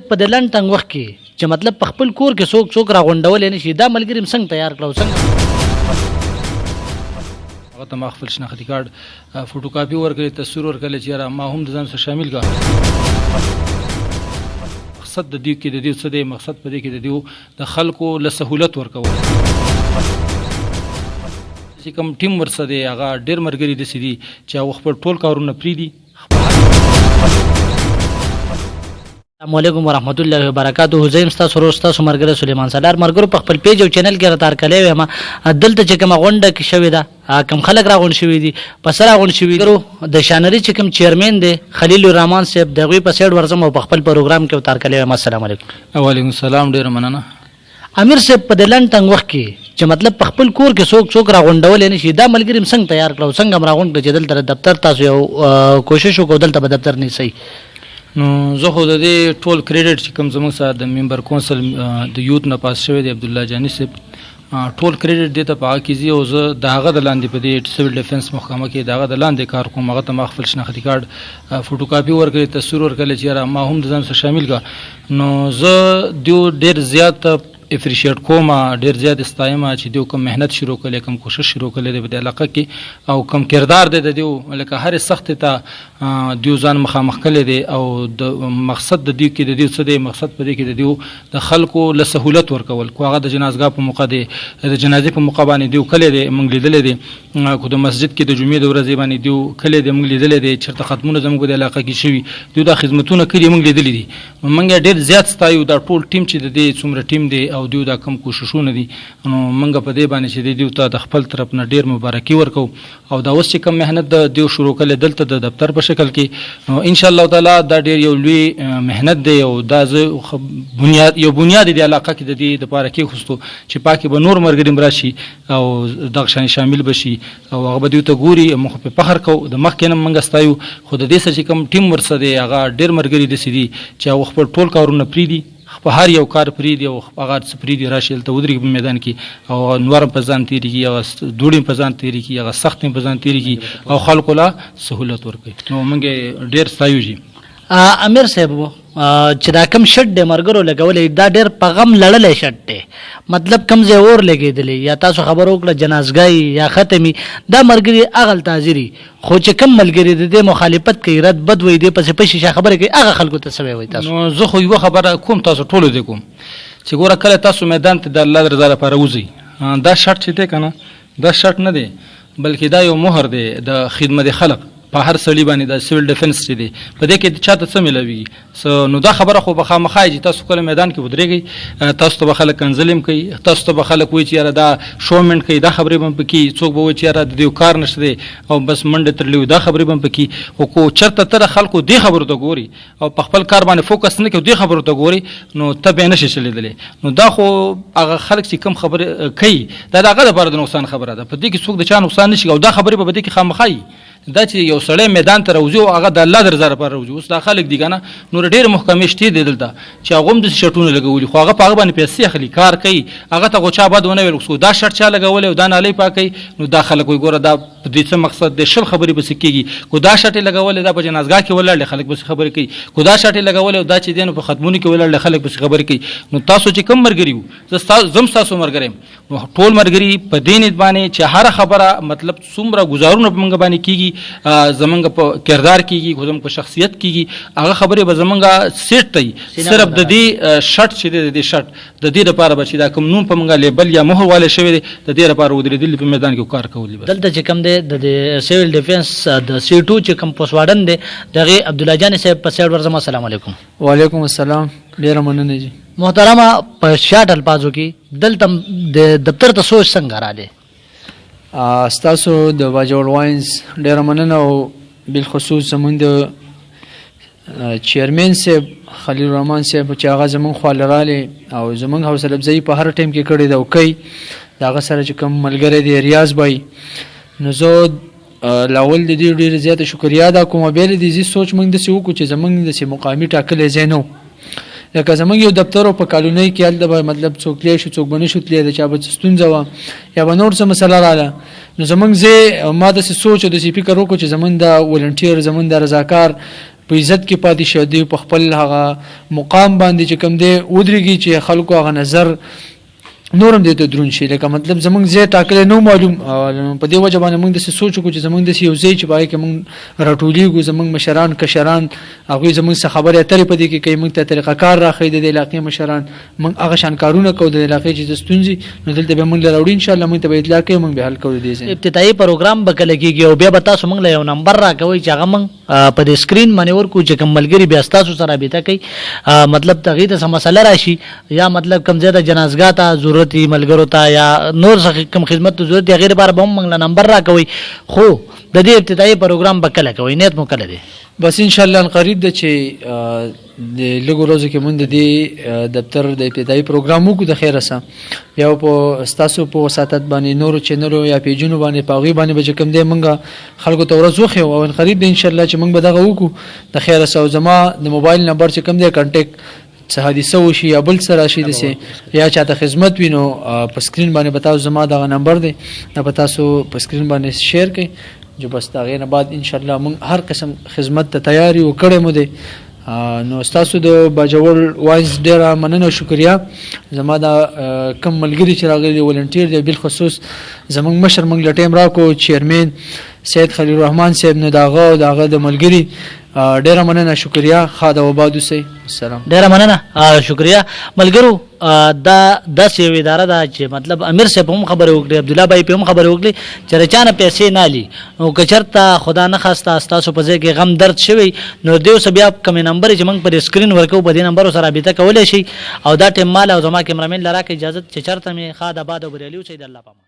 په د لنډ تنګ وخت کې چې مطلب په خپل کور کې څوک راغونډولی نه شي دا ملګري م څنګه تیار کړه او څنګه هغه ته ما خپل شناختي کارت فوټو کاپي ورکړې تصویر ورکړلی چې یاره ما هم د ځان سره شامل کړه مقصد د دې کې د دې څه دی مقصد په دې کې د دې د خلکو له سهولت ورکول چې کوم ټیم ورسره دی هغه ډېر ملګري داسې دي چې هغه خپل ټول کارونه پرېږدي. السلام علیکم ورحمت الله وبرکاتہ. زه ستاسو ورور ستاسو ملګری سلیمان سالار مرګرو په خپل پیج او چینل کې راته کړی یم دلته چې کومه غونډه کې شوې ده کم خلک راغونډ شوي دي په سره راغونډ شوي دي د شانري چې کوم چیرمن دی خلیل الرحمن صاحب د هغوی په سایډ ورځم او په خپل پروګرام کې اتار کړی یم. السلام علیکم. وعلیکم السلام. ډېره مننه. امیر صاحب په د لنډ تنګ وخت کې چې مطلب په خپل کور کې څوک راغونډولی نه شي دا ملګري م څنګه تیار کړه او څنګه م راغونډ کړه چې دلته دفتر تاسو یو کوشش وکړو دلته به دفتر نیسئ؟ نو زه خو د دې ټول کریډټ چې کوم زموږ سره د ممبر کونسل د یوت نه پاس شوی دی عبدالله جاني صاحب ټول کریډټ دې ته په هغه کې ځي او زه د هغه د لاندې په دې سیول ډیفنس محکمه کې د هغه د لاندې کار کوم. هغه ته ما خپل شناختي کارت فوټو کاپي ورکړې تصویر ورکړلی چې یاره ما هم د ځان سره شامل کړه. نو زه دیو ډېر زیات اپریشیټ کوم ډېر زیات ستایم چې دیو کوم محنت شروع کړی کوم کوشش شروع کړی دی په دې علاقه کې او کوم کردار دی د دیو لکه هرې سختې ته دیو ځان مخامخ کړی دی او د مقصد د دیو کې د دیو څه دی مقصد په دې کې د دیو د خلکو له سهولت ورکول کو هغه د جنازګاه په موقع دی د جنازې په موقع باندې دیو کلی دی موږ لیدلی دی کو د مسجد کې د جمعې د ورځې باندې دیو کلی دی موږ لیدلی دی چېرته ختمونه زموږ د علاقه کې شوي دیو دا خدمتونه کړي موږ لیدلي دي. موږ ډېر زیات ستایو دا ټول ټیم چې د دې څومره ټیم دی او دیو دا کم کوششونه دي نو موږ په دې باندې چې دیو ته د خپل طرف نه ډېر مبارکي ورکو او دا اوس چې کم محنت د دیو شروع کړی دلته د دفتر په شکل کې نو ان شاء الله تعالی دا ډېر یو لوی محنت دی او دا بنیاد دی علاقه کې د دې دپاره کېښوستو چې پاکې به نور ملګري م راشي او دغه شان شامل به شي او هغه به دیو ته ګوري موږ په فخر کوو د مخکې نه موږ ستایو خو د دې سره چې کوم ټیم ورسره دی هغه ډېر ملګري داسې دي چې هغه خپل ټول کارونه پرېږدي په هر یو کار پرېږدي او هغه څه پرېږدي راشي هلته ودرېږي په میدان کې او نورم په ځان تېرې کړي هغه دوړې په ځان تېرې کړي هغه سخت په ځان تېرې کړي او خلکو له سهولت ورکوي. نو موږ ډېر ستایو جي. امیر صاحب چې دا کم شټ دی مرګرو لګولی دا ډېر په غم لړلی شټ دی مطلب کم ځای اور لګېدلی یا تاسو خبر وکړه جنازګاهي یا ختمي دا ملګري هغلته حاضري خو چې کم ملګري د دې مخالفت کوي رد بد وایي دې پسې په شیشه خبرې کوي هغه خلکو ته څه وایي تاسو؟ نو زه خو یوه خبره کوم تاسو ټولو دې کوم چې ګوره کله تاسو میدان ته د الله د رضا لپاره وځئ دا شرط چې دی که نه دا شرط نه دی بلکې دا یو مهر دی د خدمت خلق په هر سړي باندې د سیول ډیفنس چې دی په دې کې چاته څه ملوي نو دا خبره خو به خامخا چې تاسو کله میدان کې ودرېږئ تاسو ته به خلک کنزلم کوي تاسو ته به خلک وایي چې یاره دا شومنټ کوي دا خبرې به هم پکې څوک به وایي چې یاره د دې کار نشته دی او بس منډې ترلې وي دا خبرې به هم پکې خو کو چېرته ته د خلکو دې خبرو ته ګوري او په خپل کار باندې فوکس نه کوي دې خبرو ته ګوري نو ته به یې نشي چلېدلی. نو دا خو هغه خلک چې کوم خبرې کوي دا د هغه دپاره د نقصان خبره ده په دې کې څوک د چا نقصان نه شي او دا خبرې به په دې کې خامخا وي دا چې یو سړی میدان ته راوځي او هغه د الله د رضا لپاره راوځي. اوس دا خلک دي که نه نور ډېرې محکمې شتې دي دلته چې هغه هم داسې شرطونه لګولي خو هغه په هغه باندې پیسې اخلي کار کوي هغه ته خو چا بد ونه ویل دا شرط چا لګولی او دا نالۍ پاکوي نو دا خلک وایي ګوره دا په دې څه مقصد دی شل خبرې پسې کېږي کو دا شرط یې لګولی دا په جنازګاه کې ولاړ دی خلک پسې خبرې کوي کو دا شرط یې لګولی او دا چې دی نو په ختمونو کې ولاړ دی خلک پسې خبرې کوي. نو تاسو چې کوم ملګري وو زه ستاسو ملګری یم نو ټول ملګري په دې نیت باندې چې هره خبره مطلب څومره ګزارونه په موږ باندې کېږي زمونږ په کردار کېږي خو زموږ په شخصیت کېږي هغه خبرې به زمونږ سیټ ته وي صرف د دې شرط چې دی د دې شرط د دې لپاره به چې دا کوم نوم په موږ لیبل یا مهر والی شوی دی د دې لپاره ودرېدلي په میدان کې کار کولی. دلته چې کوم دی د سیول ډیفنس د C2 چې کوم پوسټ دی د هغې عبدالله جاني صاحب په سایډ ورځم. السلام علیکم. وعلیکم السلام. ډېره مننه جي. محترمه په شاټ الفاظو کې دلته د دفتر ته سوچ څنګه رالی؟ ستاسو د باجوړ واینز ډېره مننه او بالخصوص زمونږ د چیرمن صاحب خلیل الرحمن صاحب چې هغه زمونږ خواله رالی او زمونږ حوصله افزایي په هر ټایم کې کړې ده او کوي د هغه سره چې کوم ملګری دی ریاض بای نو زه لاول د دې ډېره زیاته شکریا ادا کوم بیا د دې سوچ موږ داسې وکړو چې زمونږ داسې مقامي ټاکلی ځای نه و لکه زمونږ یو دفتر په کالونۍ کې هلته به مطلب څوک تلی شو څوک به نه شو تلی د چا به څه ستونزه وه یا به نور څه مسله راله نو زمونږ ځای ما داسې سوچ او داسې فکر وکړو چې زمونږ د ولنټیر زمونږ د رضاکار په عزت کې پاتې شي دوی په خپل هغه مقام باندې چې کوم دی ودرېږي چې خلکو هغه نظر نورم دې ته درون شي لکه مطلب زمونږ ځای ټاکلی نو معلوم په دې وجه باندې موږ داسې سوچ وکړو چې زمونږ داسې یو ځای چې په هغې کې موږ راټولېږو زمونږ مشران کشران هغوی زمونږ څه خبرې اترې په دې کې کوي موږ ته طریقه کار راښیي د دې علاقې مشران موږ هغه شان کارونه کوو د علاقې چې د ستونزې نو دلته به موږ له راوړي انشاءالله موږ ته به اطلاع کوي موږ به حل کوو دې ځای ابتدایي پروګرام به کله کېږي او بیا به تاسو موږ له یو نمبر راکوئ چې هغه موږ په دې سکرین باندې ورکړو چې کوم ملګري بیا ستاسو سره رابطه کوي مطلب د هغې ته څه مسله راشي یا مطلب کوم ځای ته جنازګاه ته ضرورت وي ملګرو ته یا نور کوم خدمت ته ضرورت دی هغې لپاره به هم موږ له نمبر راکوئ خو د دې ابتدایي پروګرام به کله کوئ نیت مو کله دی بس انشاءالله قریب ده چې د لږو ورځو کې مونږ د دې دفتر د ابتدایي پروګرام وکړو د خیره سره بیا په ستاسو په وساطت باندې نورو چینلو یا پیجونو باندې په هغوی باندې به چې کوم دی مونږ خلکو ته ورځ وښیو او قریب ده انشاءالله چې مونږ به دغه وکړو د خیره سره او زما د موبایل نمبر چې کوم دی کنټیکټ څه حادثه وشي یا بل څه راشي داسې یا چاته خدمت وي نو په سکرین باندې به تاسو زما دغه نمبر دی دا به تاسو په سکرین باندې شیر کړئ جو بس د هغې نه بعد انشاءالله موږ هر قسم خدمت ته تیار یو کړی مو دی نو ستاسو د باجوړ وایس ډېره مننه او شکریه زما دا کم ملګري چې راغلي دي ولنټیر دی بالخصوص زموږ مشر موږ له ټایم راکړو چیرمین سید خلیل الرحمن صاحب نو د هغه او د هغه د ملګري ډیره مننه شکریه خاده وبادو سي السلام ډیره مننه شکریه ملګرو دا داسې یو اداره ده چې مطلب امیر صاحب هم خبرې وکړي عبد الله بھائی په هم خبرې وکړي چې رچانه پیسې نه لي نو که چېرته خدا نه خواسته ستاسو په ځای کې غم درد شوی نو دې اوس بیا کومې نمبر چې موږ پر سکرین ورکوو په دې نمبرو سره رابطه کولی شي او دا ټیم مال او زما کیمرامین له راکړه اجازه چې چېرته مې ښاد آباد او بریالي اوسئ د الله په امان